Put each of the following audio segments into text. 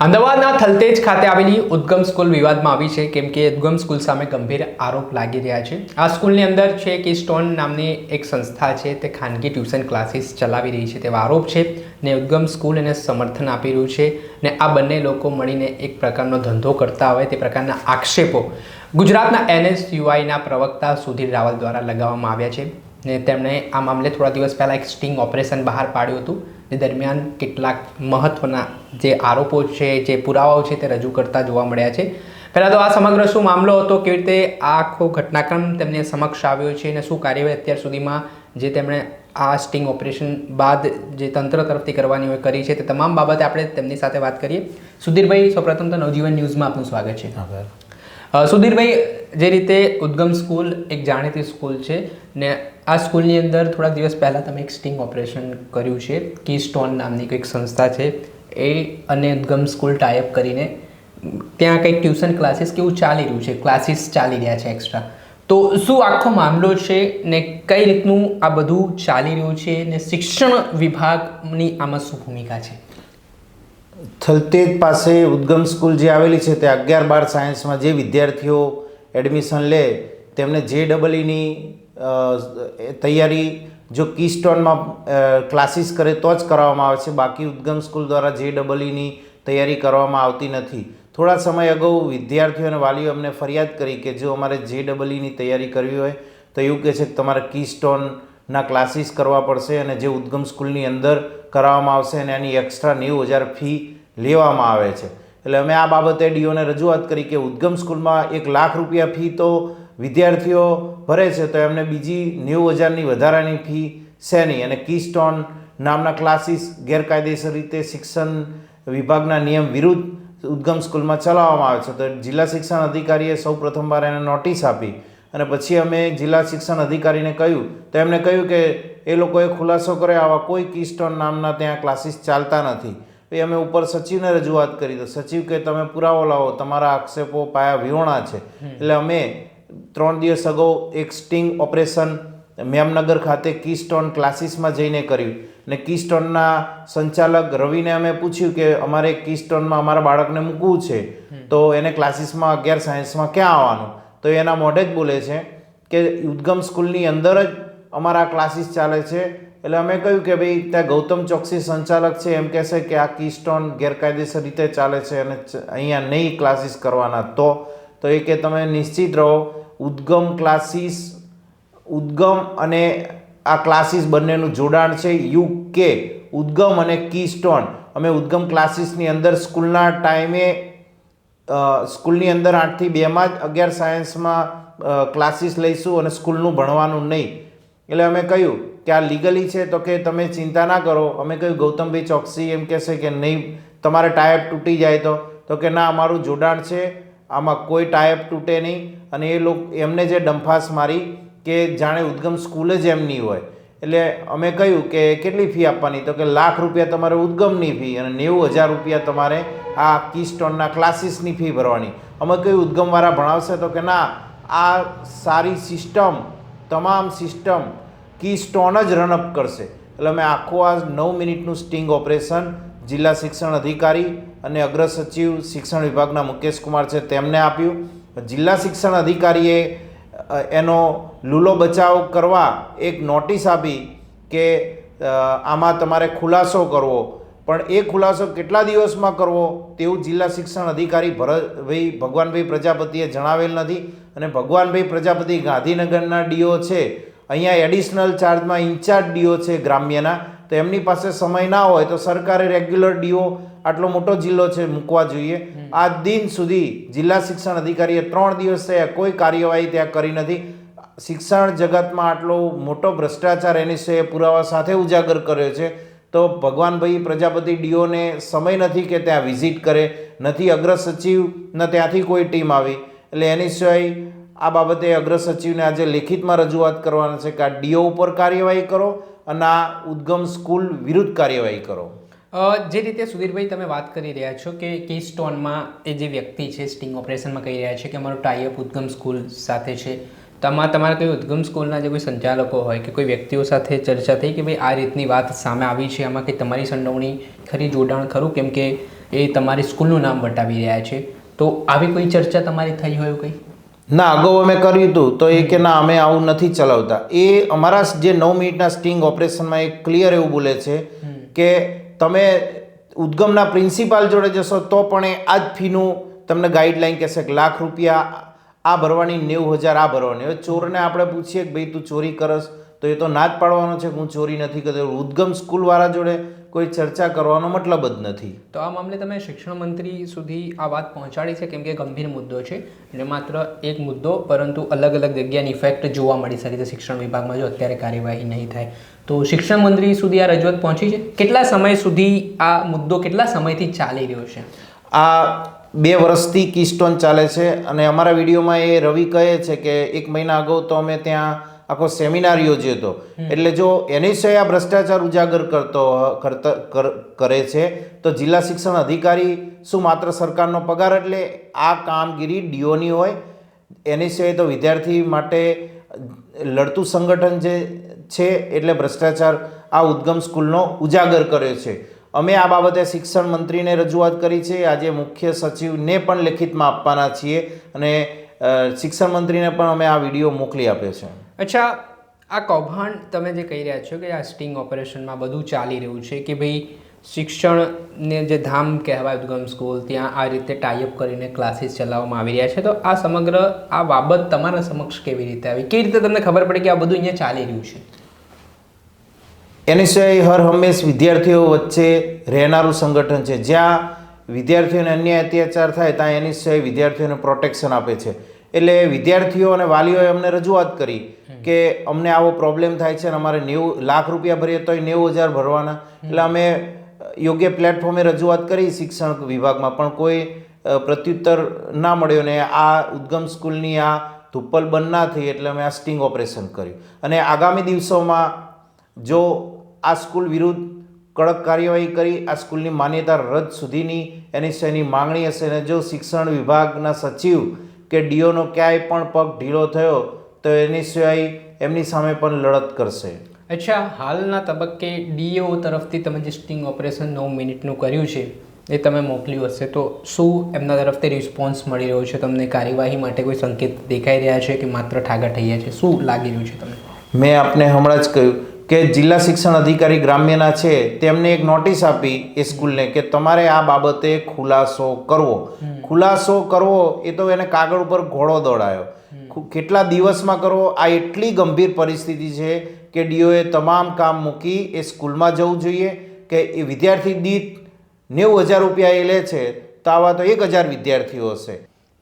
અમદાવાદના થલતેજ ખાતે આવેલી ઉદ્ગમ સ્કૂલ વિવાદમાં આવી છે કેમ કે ઉદ્ગમ સ્કૂલ સામે ગંભીર આરોપ લાગી રહ્યા છે. આ સ્કૂલની અંદર છે કીસ્ટોન નામની એક સંસ્થા છે તે ખાનગી ટ્યુશન ક્લાસીસ ચલાવી રહી છે તેવા આરોપ છે ને ઉદ્ગમ સ્કૂલ એને સમર્થન આપી રહ્યું છે ને આ બંને લોકો મળીને એક પ્રકારનો ધંધો કરતા હોય તે પ્રકારના આક્ષેપો ગુજરાતના NSUIના પ્રવક્તા સુધીર રાવલ દ્વારા લગાવવામાં આવ્યા છે ને તેમણે આ મામલે થોડા દિવસ પહેલાં એક સ્ટિંગ ઓપરેશન બહાર પાડ્યું હતું. તે દરમિયાન કેટલાક મહત્ત્વના જે આરોપો છે જે પુરાવાઓ છે તે રજૂ કરતા જોવા મળ્યા છે. પહેલાં તો આ સમગ્ર શું મામલો હતો, કેવી રીતે આ આખો ઘટનાક્રમ તેમને સમક્ષ આવ્યો છે અને શું કાર્યવાહી અત્યાર સુધીમાં જે તેમણે આ સ્ટિંગ ઓપરેશન બાદ જે તંત્ર તરફથી કરવાની હોય કરી છે તે તમામ બાબતે આપણે તેમની સાથે વાત કરીએ. સુધીરભાઈ, સૌપ્રથમ તો નવજીવન ન્યૂઝમાં આપનું સ્વાગત છે. સુધીરભાઈ, જે રીતે ઉદ્ગમ સ્કૂલ એક જાણીતી સ્કૂલ છે ને આ સ્કૂલની અંદર થોડાક દિવસ પહેલાં તમે એક સ્ટિંગ ઓપરેશન કર્યું છે. કીસ્ટોન નામની કંઈક સંસ્થા છે એ અને ઉદ્ગમ સ્કૂલ ટાઈઅપ કરીને ત્યાં કંઈક ટ્યુશન ક્લાસીસ કેવું ચાલી રહ્યું છે, ક્લાસીસ ચાલી રહ્યા છે એક્સ્ટ્રા. તો શું આખો મામલો છે ને કઈ રીતનું આ બધું ચાલી રહ્યું છે ને શિક્ષણ વિભાગની આમાં શું ભૂમિકા છે? થલતેજ પાસે ઉદ્ગમ સ્કૂલ જે આવેલી છે તે 11-12 સાયન્સમાં જે વિદ્યાર્થીઓ એડમિશન લે તેમને JEEની તૈયારી જો કીસ્ટોનમાં ક્લાસીસ કરે તો જ કરાવવામાં આવે છે. બાકી ઉદ્ગમ સ્કૂલ દ્વારા JEEની તૈયારી કરવામાં આવતી નથી. થોડા સમય અગાઉ વિદ્યાર્થીઓ અને વાલીઓ અમને ફરિયાદ કરી કે જો અમારે JEEની તૈયારી કરવી હોય તો એવું કહે છે કે તમારે કીસ્ટોનના ક્લાસીસ કરવા પડશે અને જે ઉદ્ગમ સ્કૂલની અંદર કરાવવામાં આવશે અને એની એક્સ્ટ્રા 90,000 ફી લેવામાં આવે છે. એટલે અમે આ બાબતે DOને રજૂઆત કરી કે ઉદ્ગમ સ્કૂલમાં 1 લાખ રૂપિયા ફી તો વિદ્યાર્થીઓ ભરે છે તો એમને બીજી 90,000ની વધારાની ફી શેની? અને કીસ્ટોન નામના ક્લાસીસ ગેરકાયદેસર રીતે શિક્ષણ વિભાગના નિયમ વિરુદ્ધ ઉદ્ગમ સ્કૂલમાં ચલાવવામાં આવે છે. તો જિલ્લા શિક્ષણ અધિકારીએ સૌ પ્રથમવાર એને નોટિસ આપી અને પછી અમે જિલ્લા શિક્ષણ અધિકારીને કહ્યું તો એમણે કહ્યું કે એ લોકોએ ખુલાસો કર્યો આવા કોઈ કીસ્ટોન નામના ત્યાં ક્લાસીસ ચાલતા નથી. પછી અમે ઉપર સચિવને રજૂઆત કરી તો સચિવ કે તમે પુરાવો લાવો, તમારા આક્ષેપો પાયા વિહોણા છે. એટલે અમે 3 દિવસ અગાઉ એક સ્ટિંગ ઓપરેશન મેમનગર ખાતે કીસ્ટોન ક્લાસીસમાં જઈને કર્યું ને કીસ્ટોનના સંચાલક રવિને અમે પૂછ્યું કે અમારે કીસ્ટોનમાં અમારા બાળકને મૂકવું છે તો એને ક્લાસીસમાં 11 સાયન્સમાં ક્યાં આવવાનું? તો એના મોઢે જ બોલે છે કે ઉદ્ગમ સ્કૂલની અંદર જ અમારા ક્લાસીસ ચાલે છે. એટલે અમે કહ્યું કે ભાઈ ત્યાં ગૌતમ ચોકસી સંચાલક છે એમ કહેશે કે આ કીસ્ટોન ગેરકાયદેસર રીતે ચાલે છે અને અહીંયા નહીં ક્લાસીસ કરવાના તો એ કે તમે નિશ્ચિત રહો, ઉદ્ગમ ક્લાસીસ ઉદ્ગમ અને આ ક્લાસીસ બંનેનું જોડાણ છે UK ઉદ્ગમ અને કીસ્ટોન. અમે ઉદ્ગમ ક્લાસીસની અંદર સ્કૂલના ટાઈમે સ્કૂલની અંદર 8 થી 2માં જ 11 સાયન્સમાં ક્લાસીસ લઈશું અને સ્કૂલનું ભણવાનું નહીં. એટલે અમે કહ્યું કે આ લીગલી છે તો કે તમે ચિંતા ના કરો. અમે કહ્યું ગૌતમભાઈ ચોકસી એમ કહેશે કે નહીં તમારે ટાઈપ તૂટી જાય તો કે ના, અમારું જોડાણ છે, આમાં કોઈ ટાઈપ તૂટે નહીં. અને એ લોકો એમને જે ડંફાસ મારી કે જાણે ઉદ્ગમ સ્કૂલ જ એમની હોય. એટલે અમે કહ્યું કે કેટલી ફી આપવાની? તો કે 1 લાખ રૂપિયા તમારે ઉદ્ગમની ફી અને 90,000 રૂપિયા તમારે આ કીસ્ટોનના ક્લાસીસની ફી ભરવાની. અમે કહ્યું ઉદ્ગમવાળા ભણાવશે? તો કે ના, આ સારી સિસ્ટમ, તમામ સિસ્ટમ કીસ્ટોન જ રનઅપ કરશે. એટલે અમે આખું આ 9 મિનિટનું સ્ટિંગ ઓપરેશન જિલ્લા શિક્ષણ અધિકારી અને અગ્ર સચિવ શિક્ષણ વિભાગના મુકેશ કુમાર છે તેમને આપ્યું. જિલ્લા શિક્ષણ અધિકારીએ એનો લૂલો બચાવ કરવા એક નોટિસ આપી કે આમાં તમારે ખુલાસો કરવો, પણ એ ખુલાસો કેટલા દિવસમાં કરવો તેવું જિલ્લા શિક્ષણ અધિકારી ભગવાનભાઈ પ્રજાપતિએ જણાવેલ નથી. અને ભગવાનભાઈ પ્રજાપતિ ગાંધીનગરના DO છે, અહીંયા એડિશનલ ચાર્જમાં ઇન્ચાર્જ DO છે ગ્રામ્યના, તો એમની પાસે સમય ના હોય તો સરકારે રેગ્યુલર DO આટલો મોટો જિલ્લો છે મૂકવા જોઈએ. આ દિન સુધી જિલ્લા શિક્ષણ અધિકારીએ 3 દિવસ થયા કોઈ કાર્યવાહી ત્યાં કરી નથી. શિક્ષણ જગતમાં આટલો મોટો ભ્રષ્ટાચાર NSUIએ પુરાવા સાથે ઉજાગર કર્યો છે તો ભગવાનભાઈ પ્રજાપતિ DOને સમય નથી કે ત્યાં વિઝિટ કરે, નથી અગ્ર સચિવને ત્યાંથી કોઈ ટીમ આવી. એટલે NSUI આ બાબતે અગ્ર સચિવને આજે લેખિતમાં રજૂઆત કરવાના છે કે આ DO ઉપર કાર્યવાહી કરો અને આ ઉદ્ગમ સ્કૂલ વિરુદ્ધ કાર્યવાહી કરો. જે રીતે સુધીરભાઈ તમે વાત કરી રહ્યા છો કે કીસ્ટોનમાં એ જે વ્યક્તિ છે સ્ટિંગ ઓપરેશનમાં કહી રહ્યા છે કે અમારું ટાઈઅપ ઉદ્ગમ સ્કૂલ સાથે છે, તો આમાં તમારા કોઈ ઉદ્ગમ સ્કૂલના જે કોઈ સંચાલકો હોય કે કોઈ વ્યક્તિઓ સાથે ચર્ચા થઈ કે ભાઈ આ રીતની વાત સામે આવી છે, આમાં કંઈ તમારી સંડોવણી ખરી, જોડાણ ખરું? કેમ કે એ તમારી સ્કૂલનું નામ વટાવી રહ્યા છે. તો આવી કોઈ ચર્ચા તમારી થઈ હોય કંઈ? ના, અગાઉ અમે કર્યું હતું તો એ કે ના, અમે આવું નથી ચલાવતા. એ અમારા જે 9 મિનિટના સ્ટિંગ ઓપરેશનમાં એ ક્લિયર એવું બોલે છે કે તમે ઉદ્ગમના પ્રિન્સિપાલ જોડે જશો તો પણ એ આ જ ફીનું તમને ગાઈડલાઈન કહેશે કે ₹1,00,000 આ ભરવાની, 90,000 આ ભરવાની. હવે ચોરને આપણે પૂછીએ કે ભાઈ તું ચોરી કરસ, તો એ તો ના જ પાડવાનો છે કે હું ચોરી નથી કરતો. ઉદ્ગમ સ્કૂલવાળા જોડે કોઈ ચર્ચા કરવાનો મતલબ જ નથી. તો આ મામલે તમે શિક્ષણ મંત્રી સુધી આ વાત પહોંચાડી છે? કેમ કે ગંભીર મુદ્દો છે એટલે માત્ર એક મુદ્દો, પરંતુ અલગ અલગ જગ્યાની ઇફેક્ટ જોવા મળી શકે છે શિક્ષણ વિભાગમાં જો અત્યારે કાર્યવાહી નહીં થાય તો. શિક્ષણ મંત્રી સુધી આ રજૂઆત પહોંચી છે? કેટલા સમય સુધી આ મુદ્દો કેટલા સમયથી ચાલી રહ્યો છે? આ 2 વર્ષથી કીસ્ટોન ચાલે છે અને અમારા વિડીયોમાં એ રવિ કહે છે કે 1 મહિના અગાઉ તો અમે ત્યાં આખો સેમિનાર યોજ્યો હતો. એટલે જો એની સિવાય આ ભ્રષ્ટાચાર ઉજાગર કરે છે તો જિલ્લા શિક્ષણ અધિકારી શું માત્ર સરકારનો પગાર? એટલે આ કામગીરી ડીઓની હોય. એની સિવાય તો વિદ્યાર્થી માટે લડતું સંગઠન જે છે એટલે ભ્રષ્ટાચાર આ ઉદ્ગમ સ્કૂલનો ઉજાગર કર્યો છે. અમે આ બાબતે શિક્ષણ મંત્રીને રજૂઆત કરી છે. આજે મુખ્ય સચિવને પણ લેખિતમાં આપવાના છીએ અને શિક્ષણ મંત્રીને પણ અમે આ વિડીયો મોકલી આપ્યો છે. અચ્છા, આ કૌભાંડ તમે જે કહી રહ્યા છો કે આ સ્ટિંગ ઓપરેશનમાં બધું ચાલી રહ્યું છે કે ભાઈ શિક્ષણને જે ધામ કહેવાય ઉદ્ગમ સ્કૂલ, ત્યાં આ રીતે ટાઈઅપ કરીને ક્લાસીસ ચલાવવામાં આવી રહ્યા છે, તો આ સમગ્ર આ બાબત તમારા સમક્ષ કેવી રીતે આવી? કેવી રીતે તમને ખબર પડી કે આ બધું અહીંયા ચાલી રહ્યું છે? એની સિવાય હર હંમેશ વિદ્યાર્થીઓ વચ્ચે રહેનારું સંગઠન છે. જ્યાં વિદ્યાર્થીઓને અન્યાય અત્યાચાર થાય ત્યાં એની સિવાય વિદ્યાર્થીઓને પ્રોટેક્શન આપે છે. એટલે વિદ્યાર્થીઓ અને વાલીઓએ અમને રજૂઆત કરી કે અમને આવો પ્રોબ્લેમ થાય છે અને અમારે 90 લાખ રૂપિયા ભરીએ તોય 90,000 ભરવાના. એટલે અમે યોગ્ય પ્લેટફોર્મે રજૂઆત કરી શિક્ષણ વિભાગમાં, પણ કોઈ પ્રત્યુત્તર ના મળ્યો ને આ ઉદ્ગમ સ્કૂલની આ ધુપ્પલ બંધ ના થઈ એટલે અમે આ સ્ટિંગ ઓપરેશન કર્યું. અને આગામી દિવસોમાં જો આ સ્કૂલ વિરુદ્ધ કડક કાર્યવાહી કરી આ સ્કૂલની માન્યતા રદ સુધીની એની માંગણી હશે અને જો શિક્ષણ વિભાગના સચિવ કે ડીઓનો ક્યાંય પણ પગ ઢીલો થયો તો એની સિવાય એમની સામે પણ લડત કરશે. અચ્છા, હાલના તબક્કે ડીઓ તરફથી તમે જે સ્ટિંગ ઓપરેશન 9 મિનિટનું કર્યું છે એ તમે મોકલ્યું હશે, તો શું એમના તરફથી રિસ્પોન્સ મળી રહ્યો છે તમને? કાર્યવાહી માટે કોઈ સંકેત દેખાઈ રહ્યા છે કે માત્ર ઠાગા ઠૈયા છે? શું લાગી રહ્યું છે તમને? મેં આપને હમણાં જ કહ્યું કે જિલ્લા શિક્ષણ અધિકારી ગ્રામ્યના છે તેમને એક નોટિસ આપી એ સ્કૂલને કે તમારે આ બાબતે ખુલાસો કરવો. ખુલાસો કરવો એ તો એને કાગળ ઉપર ઘોડો દોડાયો. કેટલા દિવસમાં કરવો? આ એટલી ગંભીર પરિસ્થિતિ છે કે ડીઓએ તમામ કામ મૂકી એ સ્કૂલમાં જવું જોઈએ કે એ વિદ્યાર્થી દીઠ 90,000 રૂપિયા એ લે છે તો આવા તો 1,000 વિદ્યાર્થીઓ હશે.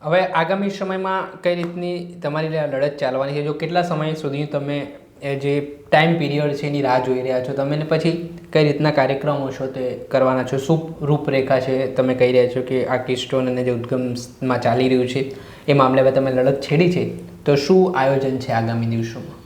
હવે આગામી સમયમાં કઈ રીતની તમારી લડત ચાલવાની છે? જો કેટલા સમય સુધી તમે એ જે ટાઈમ પીરિયડ છે એની રાહ જોઈ રહ્યા છો તમે, ને પછી કઈ રીતના કાર્યક્રમો છો તે કરવાના છો? શું રૂપરેખા છે? તમે કહી રહ્યા છો કે આ કીસ્ટોન અને જે ઉદ્ગમમાં ચાલી રહ્યું છે એ મામલે હવે તમે લડત છેડી છે, તો શું આયોજન છે આગામી દિવસોમાં?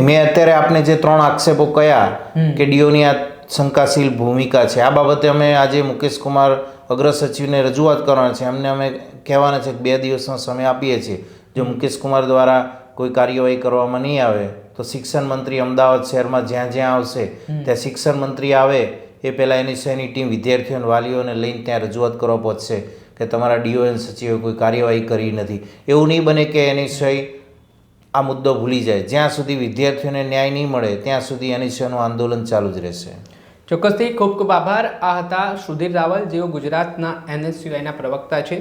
મેં અત્યારે આપને જે 3 આક્ષેપો કયા કે ડીઓની આ શંકાશીલ ભૂમિકા છે, આ બાબતે અમે આજે મુકેશ કુમાર અગ્ર સચિવને રજૂઆત કરવાના છે. એમને અમે કહેવાના છે કે 2 દિવસનો સમય આપીએ છીએ. જો મુકેશ કુમાર દ્વારા કોઈ કાર્યવાહી કરવામાં નહીં આવે તો શિક્ષણ મંત્રી અમદાવાદ શહેરમાં જ્યાં જ્યાં આવશે ત્યાં શિક્ષણ મંત્રી આવે એ પહેલાં એની સૈની ટીમ વિદ્યાર્થીઓ અને વાલીઓને લઈને ત્યાં રજૂઆત કરવા પહોંચશે કે તમારા ડીઓ અને સચિવે કોઈ કાર્યવાહી કરી નથી. એવું નહીં બને કે એની સહી આ મુદ્દો ભૂલી જાય. જ્યાં સુધી વિદ્યાર્થીઓને ન્યાય નહીં મળે ત્યાં સુધી એની સહીનું આંદોલન ચાલુ જ રહેશે. ચોક્કસથી ખૂબ ખૂબ આભાર. આ હતા સુધીર રાવલ, જેઓ ગુજરાતના NSUIના પ્રવક્તા છે,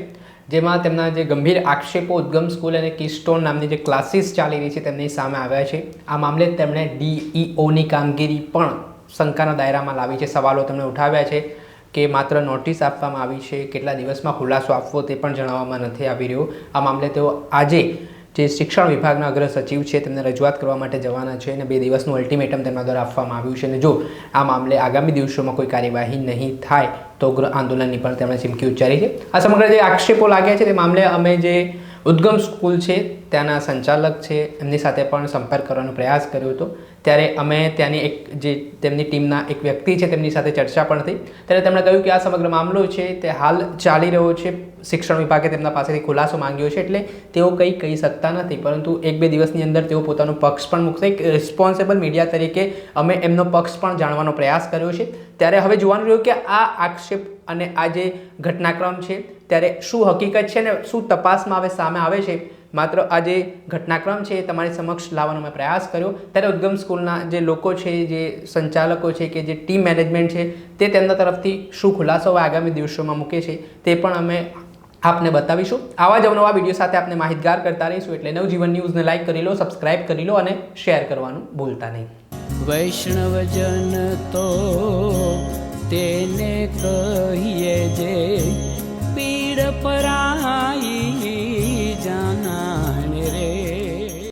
જેમાં તેમના જે ગંભીર આક્ષેપો ઉદ્ગમ સ્કૂલ અને કીસ્ટોન નામની જે ક્લાસીસ ચાલી રહી છે તેમની સામે આવ્યા છે. આ મામલે તેમણે DEOની કામગીરી પણ શંકાના દાયરામાં લાવી છે. સવાલો તેમણે ઉઠાવ્યા છે કે માત્ર નોટિસ આપવામાં આવી છે, કેટલા દિવસમાં ખુલાસો આપવો તે પણ જણાવવામાં નથી આવી રહ્યો. આ મામલે તેઓ આજે જે શિક્ષણ વિભાગના અગ્ર સચિવ છે તેમને રજૂઆત કરવા માટે જવાના છે અને 2 દિવસનું અલ્ટિમેટમ તેમના દ્વારા આપવામાં આવ્યું છે. અને જો આ મામલે આગામી દિવસોમાં કોઈ કાર્યવાહી નહીં થાય તો ઉગ્ર આંદોલનની પણ તેમણે ચીમકી ઉચ્ચારી છે. આ સમગ્ર જે આક્ષેપો લાગ્યા છે તે મામલે અમે જે ઉદ્ગમ સ્કૂલ છે ત્યાંના સંચાલક છે એમની સાથે પણ સંપર્ક કરવાનો પ્રયાસ કર્યો હતો. ત્યારે અમે ત્યાંની એક જે તેમની ટીમના એક વ્યક્તિ છે તેમની સાથે ચર્ચા પણ થઈ. ત્યારે તેમણે કહ્યું કે આ સમગ્ર મામલો છે તે હાલ ચાલી રહ્યો છે. શિક્ષણ વિભાગે તેમના પાસેથી ખુલાસો માંગ્યો છે, એટલે તેઓ કંઈ કહી શકતા નથી, પરંતુ 1-2 દિવસની અંદર તેઓ પોતાનો પક્ષ પણ મૂકશે. એક રિસ્પોન્સિબલ મીડિયા તરીકે અમે એમનો પક્ષ પણ જાણવાનો પ્રયાસ કર્યો છે. ત્યારે હવે જોવાનું રહ્યું કે આ આક્ષેપ અને આ જે ઘટનાક્રમ છે ત્યારે શું હકીકત છે ને શું તપાસમાં હવે સામે આવે છે. માત્ર આ જે ઘટનાક્રમ છે એ તમારી સમક્ષ લાવવાનો મેં પ્રયાસ કર્યો. ત્યારે ઉદ્ગમ સ્કૂલના જે લોકો છે, જે સંચાલકો છે કે જે ટીમ મેનેજમેન્ટ છે, તે તેમના તરફથી શું ખુલાસો આગામી દિવસોમાં મૂકે છે તે પણ અમે આપને બતાવીશું. આવા જ અવનવા વિડીયો સાથે આપને માહિતગાર કરતા રહીશું. એટલે નવજીવન ન્યૂઝને લાઈક કરી લો, સબસ્ક્રાઇબ કરી લો અને શેર કરવાનું ભૂલતા નહીં. વૈષ્ણવજન તો તેને કહીએ જે પીડ પરા